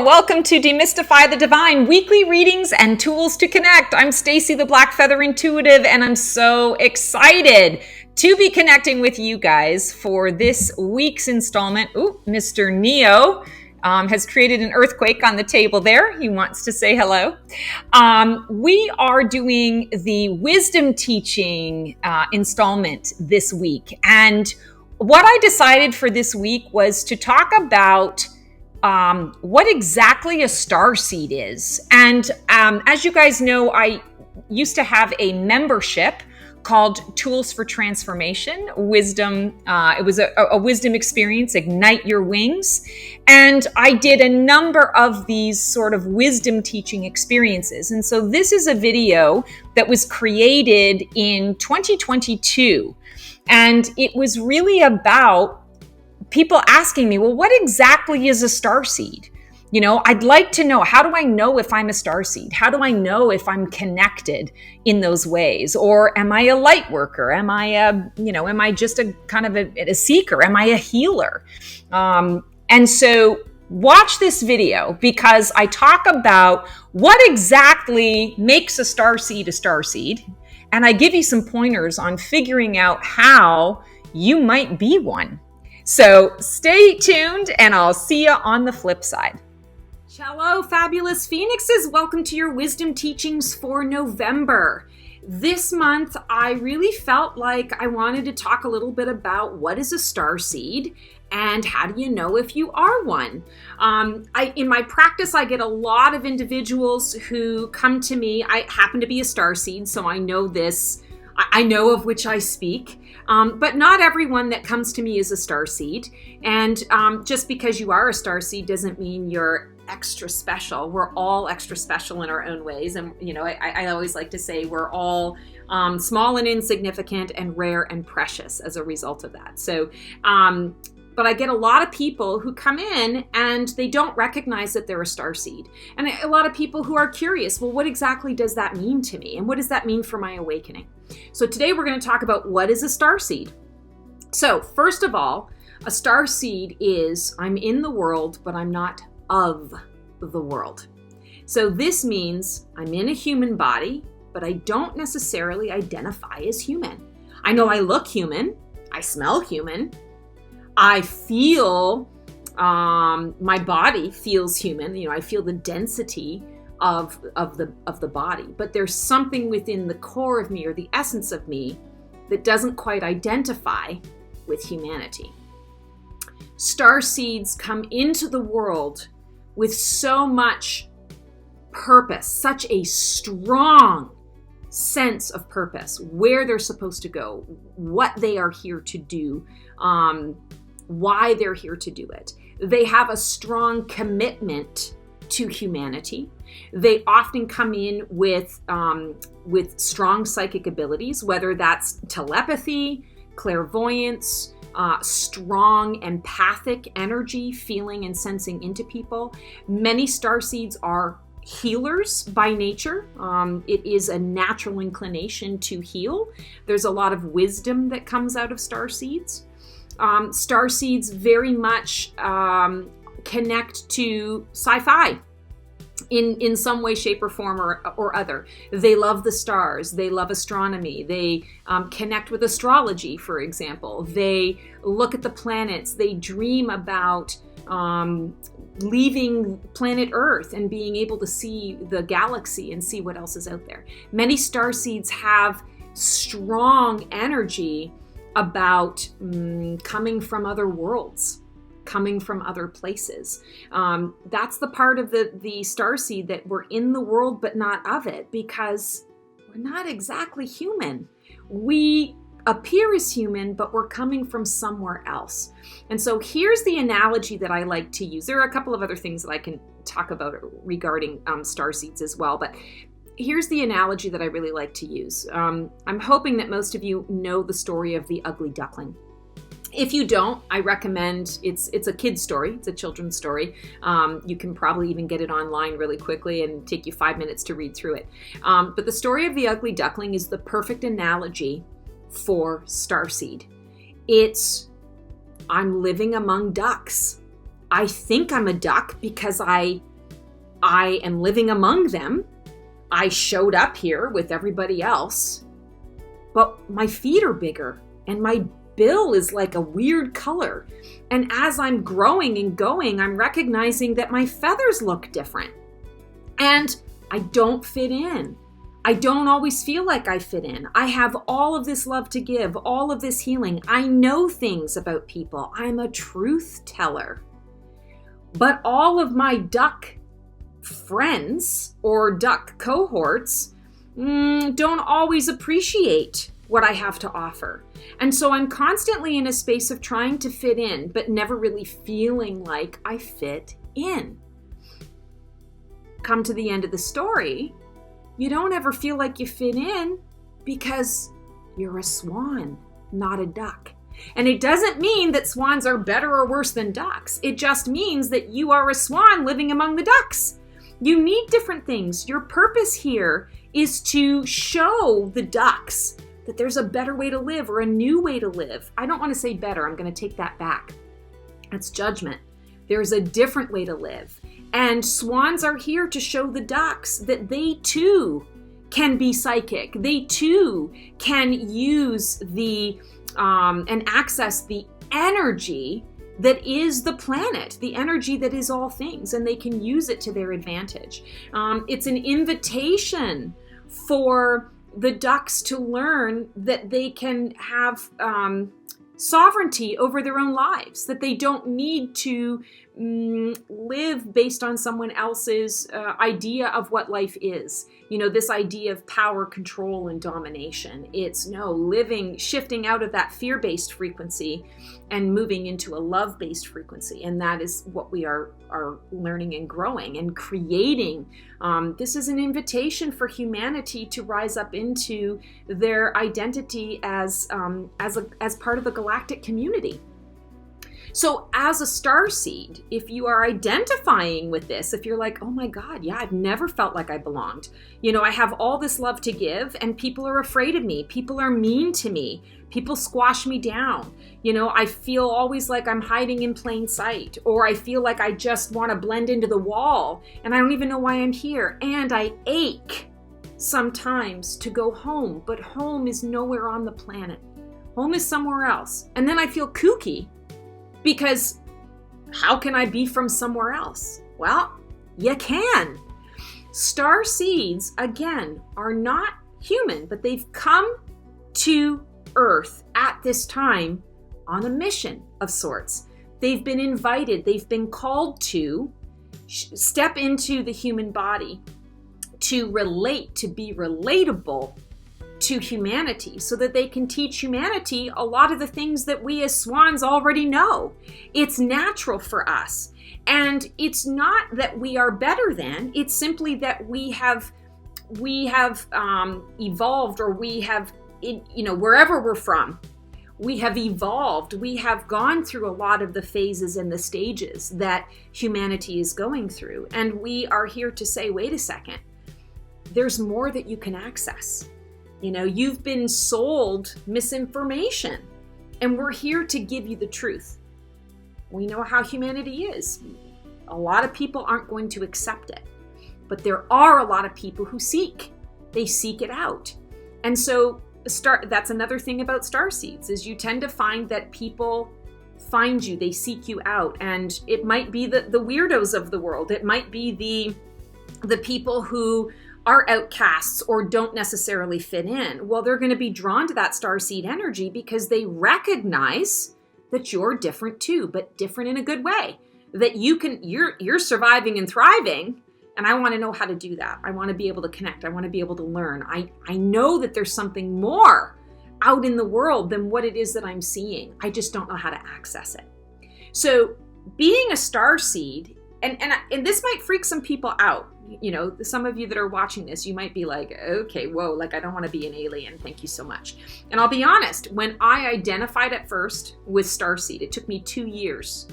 welcome to Demystify the Divine, weekly readings and tools to connect. I'm Stacy, the Black Feather Intuitive, and I'm so excited to be connecting with you guys for this week's installment. Ooh, Mr. Neo has created an earthquake on the table there. He wants to say hello. We are doing the wisdom teaching installment this week. And what I decided for this week was to talk about what exactly a starseed is. And as you guys know, I used to have a membership called Tools for Transformation, Wisdom. It was a wisdom experience, Ignite Your Wings. And I did a number of these sort of wisdom teaching experiences. And so this is a video that was created in 2022. And it was really about people asking me, well, what exactly is a starseed? You know, I'd like to know, how do I know if I'm a starseed? How do I know if I'm connected in those ways? Or am I a light worker? Am I just a kind of a seeker? Am I a healer? And so watch this video because I talk about what exactly makes a starseed, and I give you some pointers on figuring out how you might be one. So stay tuned and I'll see you on the flip side. Hello, fabulous Phoenixes. Welcome to your wisdom teachings for November. This month, I really felt like I wanted to talk a little bit about what is a starseed and how do you know if you are one. In my practice, I get a lot of individuals who come to me. I happen to be a starseed, so I know this. I know of which I speak. But not everyone that comes to me is a starseed. And just because you are a starseed doesn't mean you're extra special. We're all extra special in our own ways. And, you know, I always like to say we're all small and insignificant and rare and precious as a result of that. So, but I get a lot of people who come in and they don't recognize that they're a starseed. And a lot of people who are curious, well, what exactly does that mean to me? And what does that mean for my awakening? So today we're going to talk about what is a starseed. So first of all, a starseed is I'm in the world, but I'm not of the world. So this means I'm in a human body, but I don't necessarily identify as human. I know I look human, I smell human, I feel, my body feels human. You know, I feel the density of the body, but there's something within the core of me or the essence of me that doesn't quite identify with humanity. Starseeds come into the world with so much purpose, such a strong sense of purpose, where they're supposed to go, what they are here to do, why they're here to do it. They have a strong commitment to humanity. They often come in with strong psychic abilities, whether that's telepathy, clairvoyance, strong empathic energy, feeling and sensing into people. Many starseeds are healers by nature. It is a natural inclination to heal. There's a lot of wisdom that comes out of starseeds. Starseeds very much connect to sci-fi in some way, shape, or form or other. They love the stars. They love astronomy. They connect with astrology, for example. They look at the planets. They dream about leaving planet Earth and being able to see the galaxy and see what else is out there. Many starseeds have strong energy about coming from other worlds, coming from other places. That's the part of the starseed that we're in the world but not of it, because we're not exactly human. We appear as human, but we're coming from somewhere else. And so here's the analogy that I like to use. There are a couple of other things that I can talk about regarding starseeds as well, but here's the analogy that I really like to use. I'm hoping that most of you know the story of the ugly duckling. If you don't, I recommend, it's a kid's story, it's a children's story. You can probably even get it online really quickly and take you 5 minutes to read through it. But the story of the ugly duckling is the perfect analogy for starseed. I'm living among ducks. I think I'm a duck because I I am living among them. I showed up here with everybody else, but my feet are bigger and my bill is like a weird color. And as I'm growing and going, I'm recognizing that my feathers look different and I don't fit in. I don't always feel like I fit in. I have all of this love to give, all of this healing. I know things about people. I'm a truth teller. But all of my duck friends or duck cohorts don't always appreciate what I have to offer. And so I'm constantly in a space of trying to fit in, but never really feeling like I fit in. Come to the end of the story, you don't ever feel like you fit in because you're a swan, not a duck. And it doesn't mean that swans are better or worse than ducks. It just means that you are a swan living among the ducks. You need different things. Your purpose here is to show the ducks that there's a better way to live or a new way to live. I don't want to say better. I'm going to take that back. That's judgment. There's a different way to live. And swans are here to show the ducks that they too can be psychic. They too can use the and access the energy that is the planet, the energy that is all things, and they can use it to their advantage. It's an invitation for the ducks to learn that they can have sovereignty over their own lives, that they don't need to live based on someone else's idea of what life is. You know, this idea of power, control, and domination. It's living, shifting out of that fear-based frequency and moving into a love-based frequency. And that is what we are learning and growing and creating. This is an invitation for humanity to rise up into their identity as part of the galactic community. So as a starseed, if you are identifying with this, if you're like, oh my God, yeah, I've never felt like I belonged. I have all this love to give and people are afraid of me. People are mean to me. People squash me down. I feel always like I'm hiding in plain sight, or I feel like I just want to blend into the wall and I don't even know why I'm here. And I ache sometimes to go home, but home is nowhere on the planet. Home is somewhere else. And then I feel kooky. Because how can I be from somewhere else? Well, you can. Star seeds, again, are not human, but they've come to Earth at this time on a mission of sorts. They've been invited, they've been called to step into the human body, to relate, to be relatable to humanity, so that they can teach humanity a lot of the things that we as swans already know. It's natural for us. And it's not that we are better than, it's simply that we have evolved, or we have, wherever we're from, we have evolved. We have gone through a lot of the phases and the stages that humanity is going through. And we are here to say, wait a second, there's more that you can access. You've been sold misinformation, and we're here to give you the truth. We know how humanity is. A lot of people aren't going to accept it, but there are a lot of people who seek. They seek it out. And so that's another thing about starseeds, is you tend to find that people find you, they seek you out. And it might be the weirdos of the world. It might be the people who are outcasts or don't necessarily fit in. Well, they're going to be drawn to that starseed energy because they recognize that you're different too, but different in a good way. That you're surviving and thriving, and I want to know how to do that. I want to be able to connect. I want to be able to learn. I know that there's something more out in the world than what it is that I'm seeing. I just don't know how to access it. So being a starseed, and this might freak some people out. Some of you that are watching this, you might be like, okay, whoa, like I don't want to be an alien. Thank you so much. And I'll be honest, when I identified at first with starseed, it took me 2 years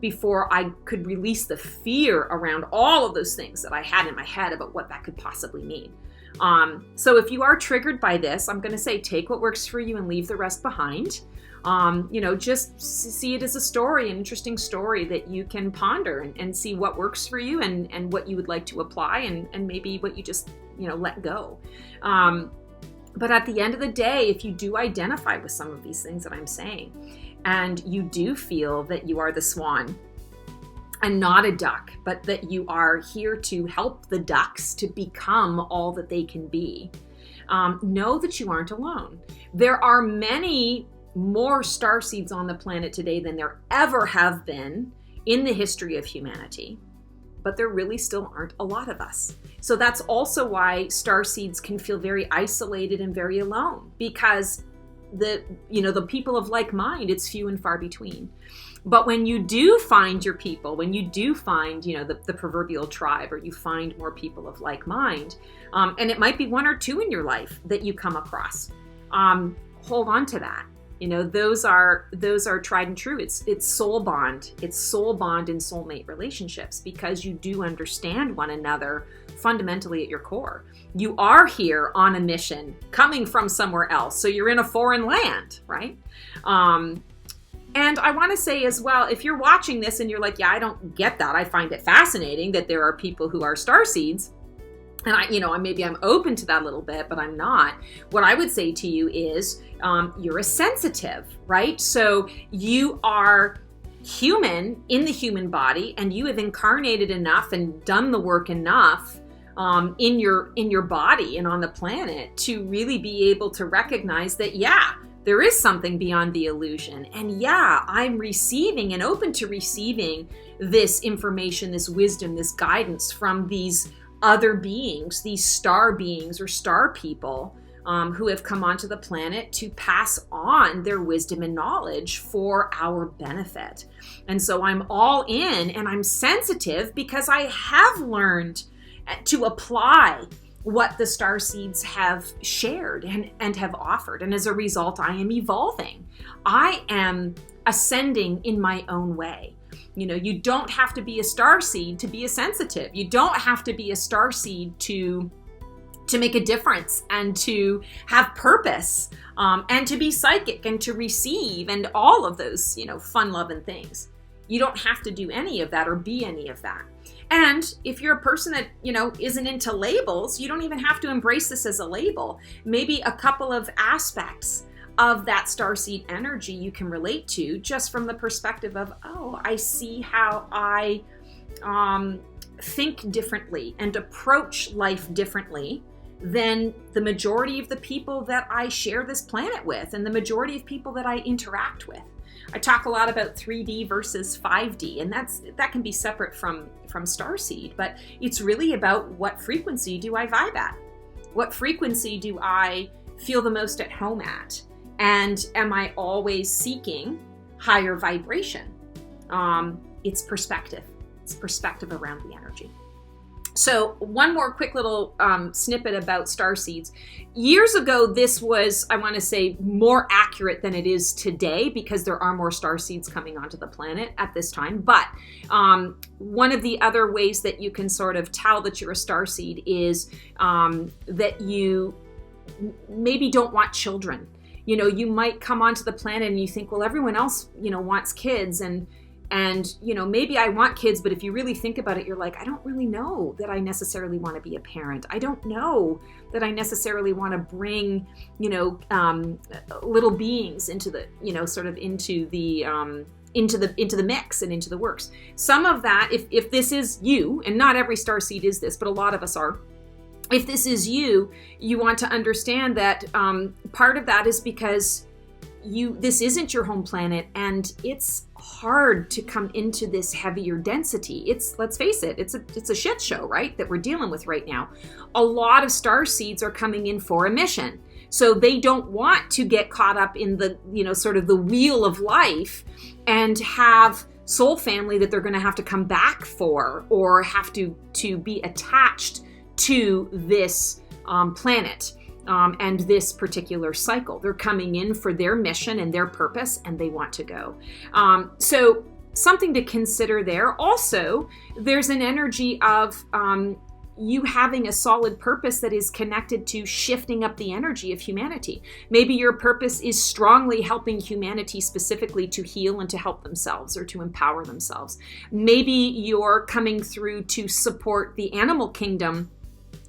before I could release the fear around all of those things that I had in my head about what that could possibly mean. So if you are triggered by this, I'm going to say take what works for you and leave the rest behind. Just see it as a story, an interesting story that you can ponder and see what works for you and what you would like to apply and maybe what you just, let go. But at the end of the day, if you do identify with some of these things that I'm saying, and you do feel that you are the swan and not a duck, but that you are here to help the ducks to become all that they can be, know that you aren't alone. There are many more starseeds on the planet today than there ever have been in the history of humanity, but there really still aren't a lot of us. So that's also why starseeds can feel very isolated and very alone, because the people of like mind, it's few and far between. But when you do find your people, when you do find, the proverbial tribe, or you find more people of like mind, and it might be one or two in your life that you come across, hold on to that. Those are tried and true. It's soul bond. It's soul bond in soulmate relationships, because you do understand one another fundamentally at your core. You are here on a mission coming from somewhere else. So you're in a foreign land, right? And I want to say as well, if you're watching this and you're like, yeah, I don't get that. I find it fascinating that there are people who are starseeds. And maybe I'm open to that a little bit, but I'm not. What I would say to you is, you're a sensitive, right? So you are human in the human body, and you have incarnated enough and done the work enough in your body and on the planet to really be able to recognize that, yeah, there is something beyond the illusion. And yeah, I'm receiving and open to receiving this information, this wisdom, this guidance from these other beings, these star beings or star people who have come onto the planet to pass on their wisdom and knowledge for our benefit. And so I'm all in, and I'm sensitive because I have learned to apply what the starseeds have shared and have offered. And as a result, I am evolving. I am ascending in my own way. You don't have to be a starseed to be a sensitive. You don't have to be a starseed to make a difference and to have purpose, and to be psychic and to receive and all of those, fun, love, and things. You don't have to do any of that or be any of that. And if you're a person that, isn't into labels, you don't even have to embrace this as a label. Maybe a couple of aspects of that starseed energy you can relate to, just from the perspective of, oh, I see how I think differently and approach life differently than the majority of the people that I share this planet with and the majority of people that I interact with. I talk a lot about 3D versus 5D, and that can be separate from starseed, but it's really about what frequency do I vibe at? What frequency do I feel the most at home at? And am I always seeking higher vibration? It's perspective. It's perspective around the energy. So one more quick little snippet about starseeds. Years ago, this was, I want to say, more accurate than it is today, because there are more starseeds coming onto the planet at this time. But one of the other ways that you can sort of tell that you're a starseed is that you maybe don't want children. You might come onto the planet and you think, well, everyone else, wants kids, and maybe I want kids, but if you really think about it, you're like, I don't really know that I necessarily want to be a parent. I don't know that I necessarily want to bring, little beings into the, into the mix and into the works. Some of that, if this is you, and not every starseed is this, but a lot of us are. If this is you, you want to understand that part of that is because this isn't your home planet, and it's hard to come into this heavier density. Let's face it, it's a shit show, right, that we're dealing with right now. A lot of starseeds are coming in for a mission. So they don't want to get caught up in the, sort of the wheel of life and have soul family that they're going to have to come back for, or have to be attached to this planet. And this particular cycle. They're coming in for their mission and their purpose, and they want to go. So something to consider there. Also, there's an energy of you having a solid purpose that is connected to shifting up the energy of humanity. Maybe your purpose is strongly helping humanity specifically to heal and to help themselves or to empower themselves. Maybe you're coming through to support the animal kingdom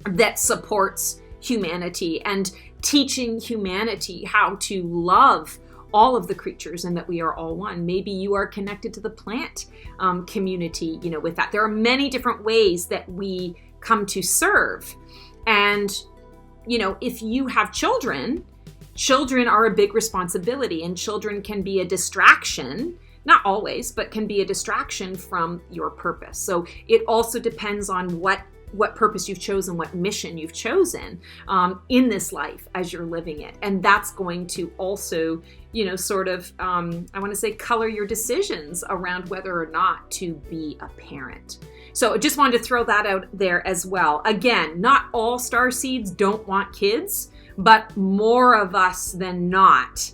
that supports humanity and teaching humanity how to love all of the creatures and that we are all one. Maybe you are connected to the plant community, with that. There are many different ways that we come to serve. And, if you have children are a big responsibility, and children can be a distraction, not always, but can be a distraction from your purpose. So it also depends on what purpose you've chosen, what mission you've chosen in this life as you're living it. And that's going to also, I want to say color your decisions around whether or not to be a parent. So I just wanted to throw that out there as well. Again, not all starseeds don't want kids, but more of us than not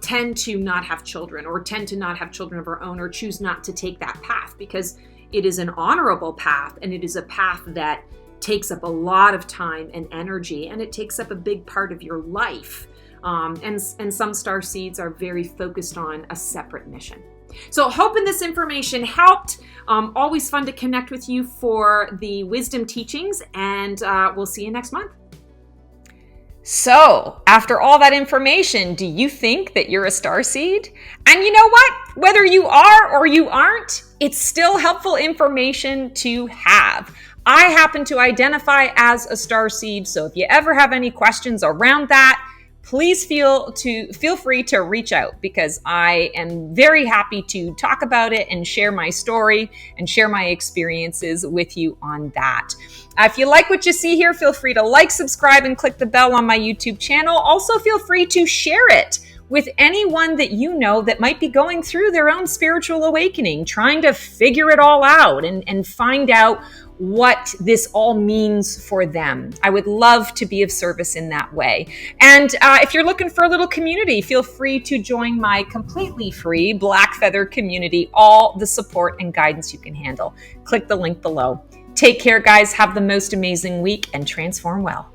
tend to not have children, or tend to not have children of our own, or choose not to take that path, because it is an honorable path, and it is a path that takes up a lot of time and energy, and it takes up a big part of your life. And some starseeds are very focused on a separate mission. So hoping this information helped. Always fun to connect with you for the wisdom teachings, and we'll see you next month. So, after all that information, do you think that you're a starseed? And you know what? Whether you are or you aren't, it's still helpful information to have. I happen to identify as a starseed, so if you ever have any questions around that, please feel free to reach out, because I am very happy to talk about it and share my story and share my experiences with you on that. If you like what you see here, feel free to like, subscribe, and click the bell on my YouTube channel. Also, feel free to share it with anyone that you know that might be going through their own spiritual awakening, trying to figure it all out and find out what this all means for them. I would love to be of service in that way. And if you're looking for a little community, feel free to join my completely free Black Feather community, all the support and guidance you can handle. Click the link below. Take care, guys. Have the most amazing week and transform well.